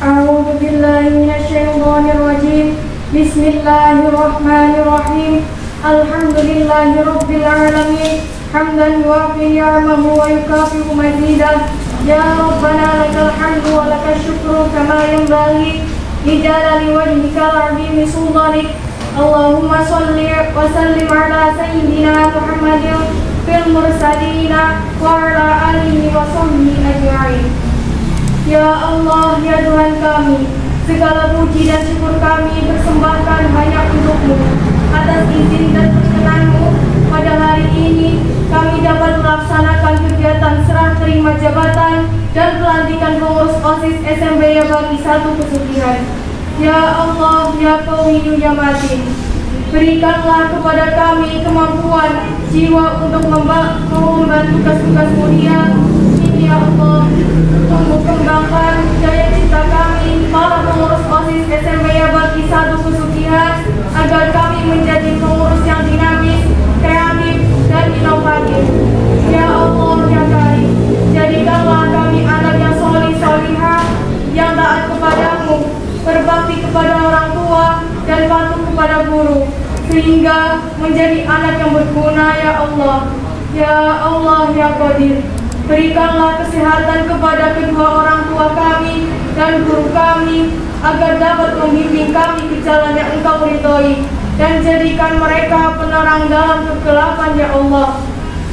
Speaker 2: A'udzu billahi minasyaitonir rajim. Bismillahirrahmanirrahim. Alhamdulillahi rabbil alamin. Hamdan yuwafi ni'amahu wa yukafi'u mazidah. Ya Rabbana lakal hamdu wa lakal syukru kama yanbaghi li jalali wajhikal 'azimi sultanik. Allahumma sholli wa sallim ala sayyidina Muhammadin fil mursalina wa ala alihi wa sahbihi ajma'in. Ya Allah, ya Tuhan kami, segala puji dan syukur kami persembahkan hanya untuk-Mu. Atas izin dan perkenanmu, pada hari ini kami dapat melaksanakan kegiatan serah terima jabatan dan pelantikan pengurus OSIS SMP Bagi 1 Pesugihan. Ya Allah, ya Qawiyyu ya Matin, berikanlah kepada kami kemampuan jiwa untuk membantu tugas-tugas mulia ini ya Allah. Tumbuh kembangkan daya cita kami para pengurus OSIS SMP Bagi 1 Pesugihan agar kami menjadi pengurus yang dinamis, kreatif dan inovatif. Ya Allah ya Karim, jadikanlah kami anak yang solih-solihah, yang taat kepadamu, berbakti kepada orang tua dan patuh kepada guru, sehingga menjadi anak yang berguna ya Allah. Ya Allah ya Qadir, berikanlah kesehatan kepada kedua orang tua kami dan guru kami, agar dapat membimbing kami ke jalan yang Engkau ridhoi, dan jadikan mereka penerang dalam kegelapan ya Allah.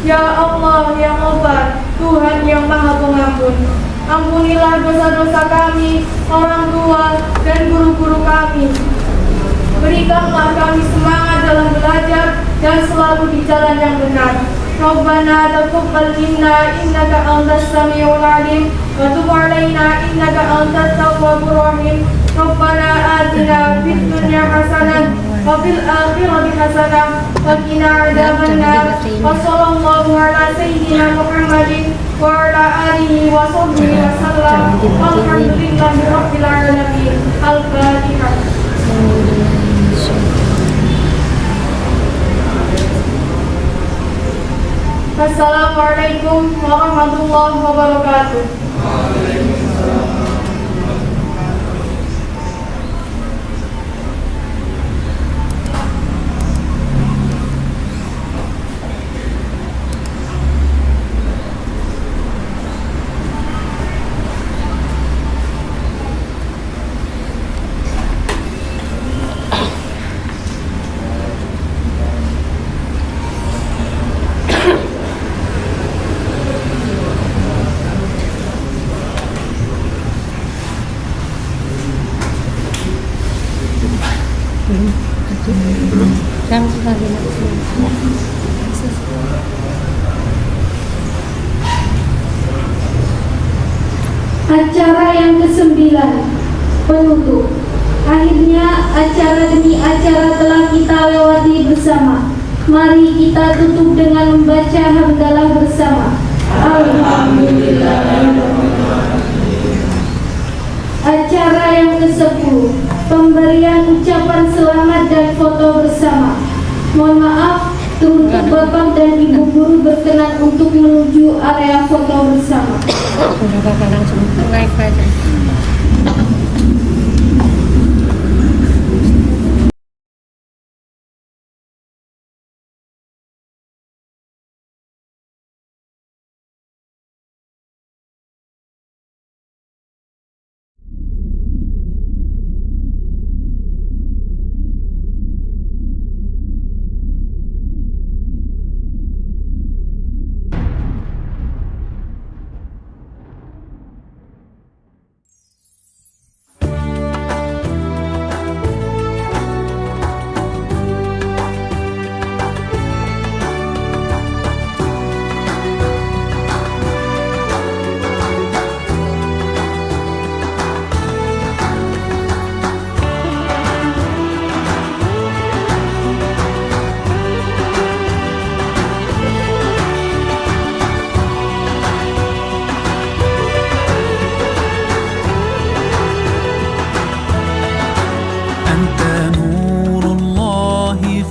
Speaker 2: Ya Allah yang obat, Tuhan yang maha pengampun, ampunilah dosa-dosa kami, orang tua dan guru-guru kami. Berikanlah kami semangat dalam belajar dan selalu di jalan yang benar. Rabbana taqabbal minna innaka antas samiul alim wa tub alaina innaka antat tawwabur rahim. Rabbana atina fid dunya hasanah وفي الآخرة حسنة وقنا عذاب النار وصلى الله على سيدنا محمد وعلى آله وصحبه وسلم والحمد لله رب العالمين. الفاتحة. Assalamualaikum warahmatullahi wabarakatuh. Acara yang ke-9, penutup. Akhirnya acara demi acara telah kita lewati bersama. Mari kita tutup dengan membaca hamdalah bersama. Alhamdulillah. Acara yang ke-10, pemberian ucapan selamat dan foto bersama. Mohon maaf, untuk Bapak dan Ibu guru berkenan untuk menuju area foto bersama.
Speaker 7: Bapak langsung naik aja.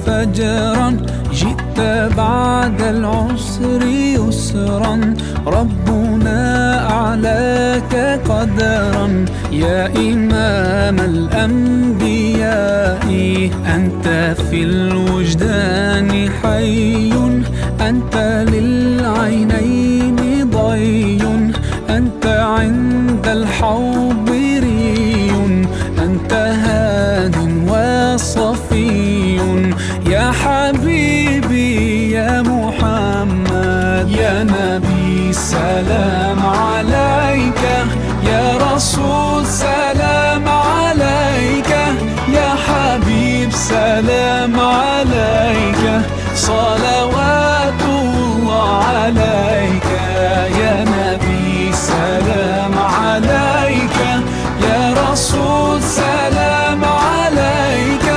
Speaker 8: فجرا جئت بعد العسر يسرا ربنا أعلاك قدرا يا إمام الأنبياء أنت في الوجدان حي أنت للعينين ضي أنت عند الحوض ري أنت هاد وصفي يا حبيبي يا محمد يا نبي سلام عليك يا رسول سلام عليك يا حبيب سلام عليك صلوات الله عليك يا نبي سلام عليك يا رسول سلام عليك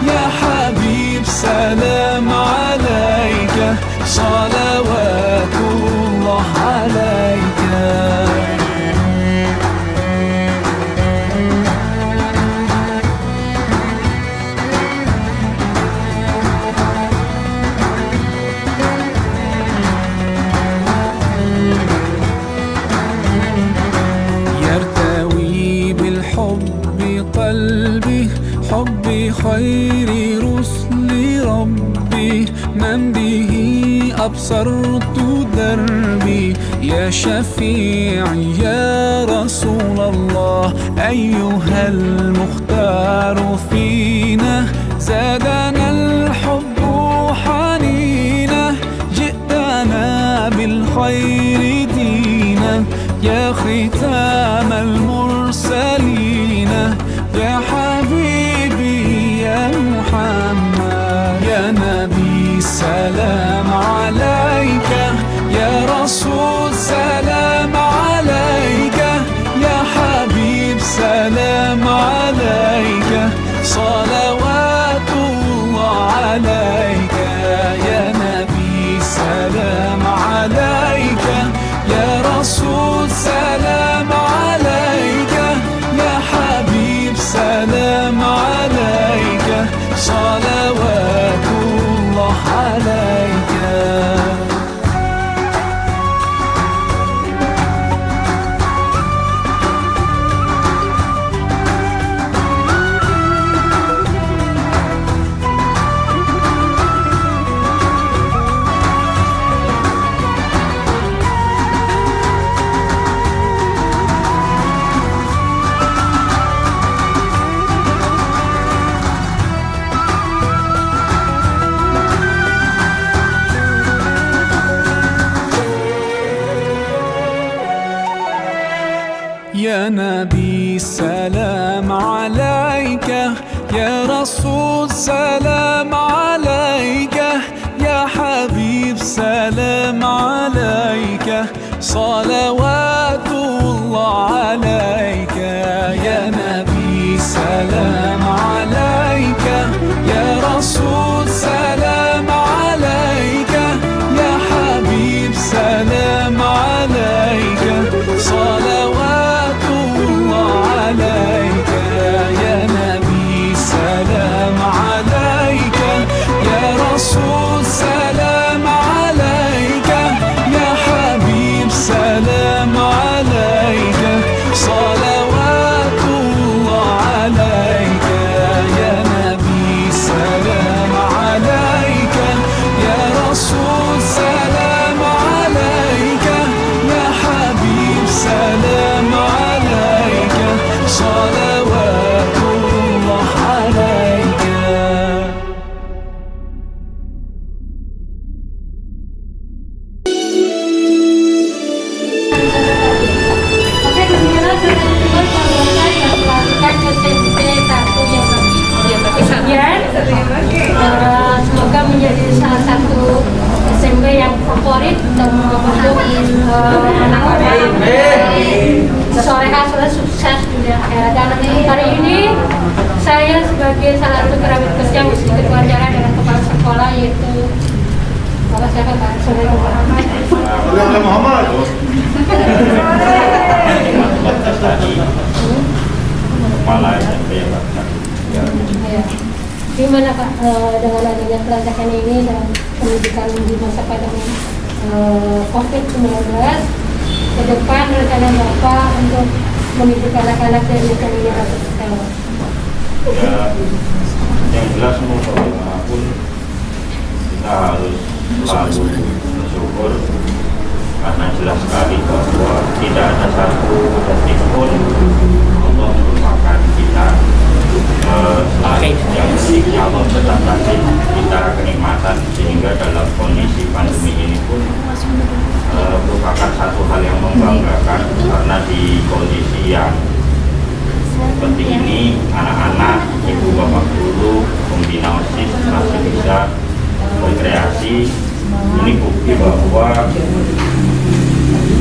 Speaker 8: يا حبيب سلام عليك صلوات الله عليك. يرتوي بالحب قلبي حبي خير رسل ربي من به أبصرت دربي يا شفيعي يا رسول الله أيها المختار فينا زادنا الحب حنينا جئتنا بالخير دينا يا ختام المرسلين يا حبيبي يا محمد يا نبي سلام عليك يا رسول سلام عليك يا حبيب سلام عليك صلوات يا نبي سلام عليك، يا رسول سلام عليك، يا حبيب سلام عليك، صلوات الله عليك. يا نبي سلام عليك، يا رسول سلام عليك، يا حبيب سلام عليك، صلوات الله عليك. يا نبي سلام عليك، يا رسول سلام عليك، يا حبيب سلام عليك، صلوات الله عليك. يا نبي سلام عليك، يا رسول سلام عليك، يا حبيب سلام عليك، صلوات الله عليك.
Speaker 7: Oke, kemudian saya teman pembuatan yang melakukan SMP 1 yang bagi sekian. Semoga menjadi salah satu SMP yang favorit dan membentuk anak-anak soleha sukses dunia akhirat. Dan hari ini saya sebagai salah satu kerabat kerja mesti ketua acara dengan kepala sekolah yaitu Bapak siapa Pak? Saudara Muhammad.
Speaker 3: Muhammad.
Speaker 1: Kepala SMP ya Pak.
Speaker 7: Ya. Gimana Pak dengan adanya pelajaran ini dan pendidikan di masa pandemi COVID-19 ke depan rencana Bapak untuk mendidik anak-anak dari ini atau sekolah?
Speaker 1: Ya, yang jelas mau bagaimanapun kita harus selalu bersyukur karena jelas sekali bahwa tidak ada satu detik pun Allah melupakan kita. Yang penting Allah tetap kasih kita kenikmatan sehingga dalam kondisi pandemi ini pun merupakan satu hal yang membanggakan karena di kondisi yang seperti ini anak-anak, ibu bapak guru, pembina OSIS masih bisa berkreasi. Ini bukti bahwa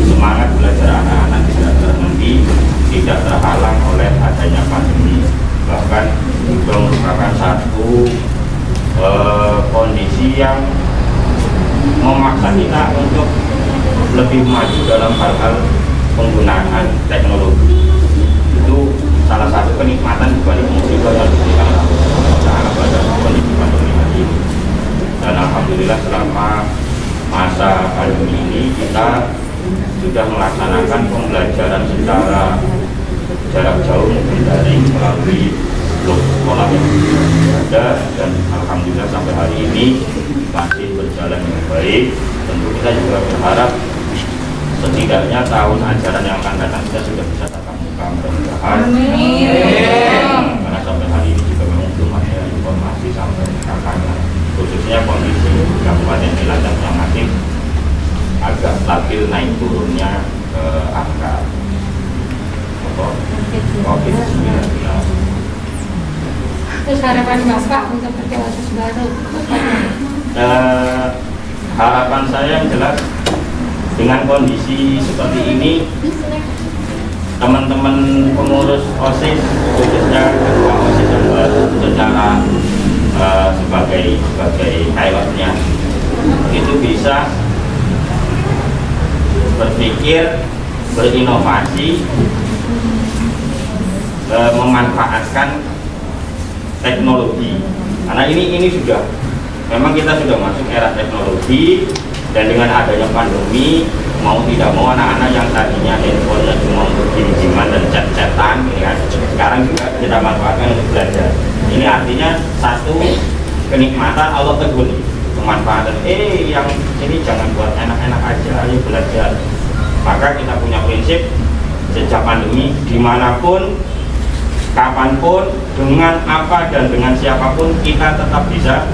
Speaker 1: semangat belajar anak-anak tidak terhenti, tidak terhalang oleh adanya pandemi. Bahkan juga merupakan satu kondisi yang memaksa kita untuk lebih maju dalam hal-hal penggunaan teknologi. Itu salah satu kenikmatan dibalik musibah yang diberikan Allah pada kondisi pandemi ini. Dan alhamdulillah selama masa pandemi ini kita sudah melaksanakan pembelajaran secara jarak jauh mungkin daring melalui blog sekolah yang ada, dan alhamdulillah sampai hari ini masih berjalan dengan baik. Tentu kita juga berharap setidaknya tahun ajaran yang akan datang kita sudah bisa tatap muka, mudah-mudahan. Karena sampai hari ini juga memang belum ada informasi sampai kakaknya, khususnya kondisi Kabupaten Cilacap yang masih agak labil naik turunnya angka COVID-19.
Speaker 7: Terus harapan Bapak untuk perjalanan baru?
Speaker 1: Harapan saya yang jelas dengan kondisi seperti ini, teman-teman pengurus OSIS, khususnya ketua OSIS yang baru secara sebagai pilotnya itu bisa berpikir, berinovasi, memanfaatkan teknologi. Karena ini sudah, memang kita sudah masuk era teknologi, dan dengan adanya pandemi, mau tidak mau anak-anak yang tadinya handphonenya cuma untuk game-gamean dan chat-chatan, ya, sekarang juga kita manfaatkan untuk belajar. Ini artinya satu kenikmatan Allah tegur, pemanfaatan. Yang ini jangan buat enak-enak aja, ayo belajar. Maka kita punya prinsip sejak pandemi, dimanapun, kapanpun, dengan apa dan dengan siapapun kita tetap bisa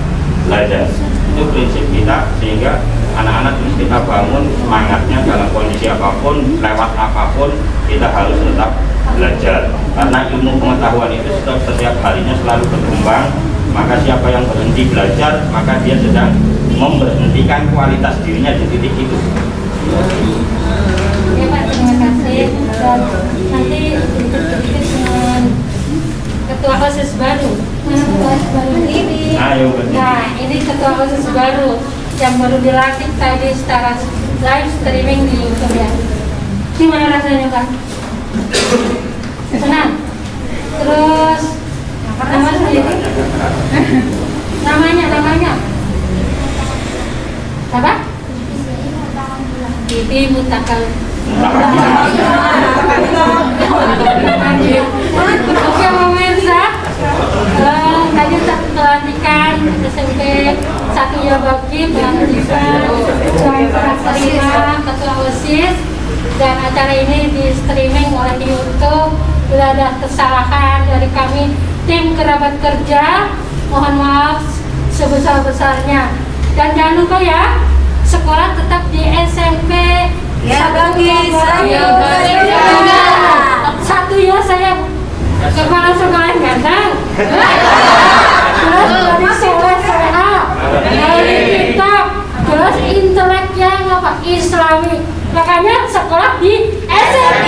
Speaker 1: belajar. Itu prinsip kita, sehingga anak-anak terus kita bangun semangatnya dalam kondisi apapun, lewat apapun, kita harus tetap belajar, karena ilmu pengetahuan itu setiap harinya selalu berkembang. Maka siapa yang berhenti belajar, maka dia sedang memberhentikan kualitas dirinya di titik itu.
Speaker 7: Ya Pak, terima kasih. Dan nanti sedikit-sedikit dengan Ketua OSIS baru. Ketua OSIS baru ini.
Speaker 1: Ayo,
Speaker 7: Nah, ini Ketua OSIS baru yang baru dilatih tadi secara live streaming di YouTube ya. Gimana rasanya Pak? Senang? Terus nama sendiri? Namanya? Apa? Bibi Mutakal. Oke pemirsa, tadi pelantikan SMP 1 Yabagi, pelantikan dan terima Ketua OSIS, dan acara ini di streaming oleh YouTube. Bila ada kesalahan dari kami tim kerabat kerja, mohon maaf sebesar-besarnya. Dan jangan lupa ya, sekolah tetap di SMP
Speaker 4: Yabagi
Speaker 7: 1 ya, saya kepala sekolah yang ganteng. Terus dari soleh-soleha, dari kitab, terus intelek yang Islami. Makanya sekolah di SMP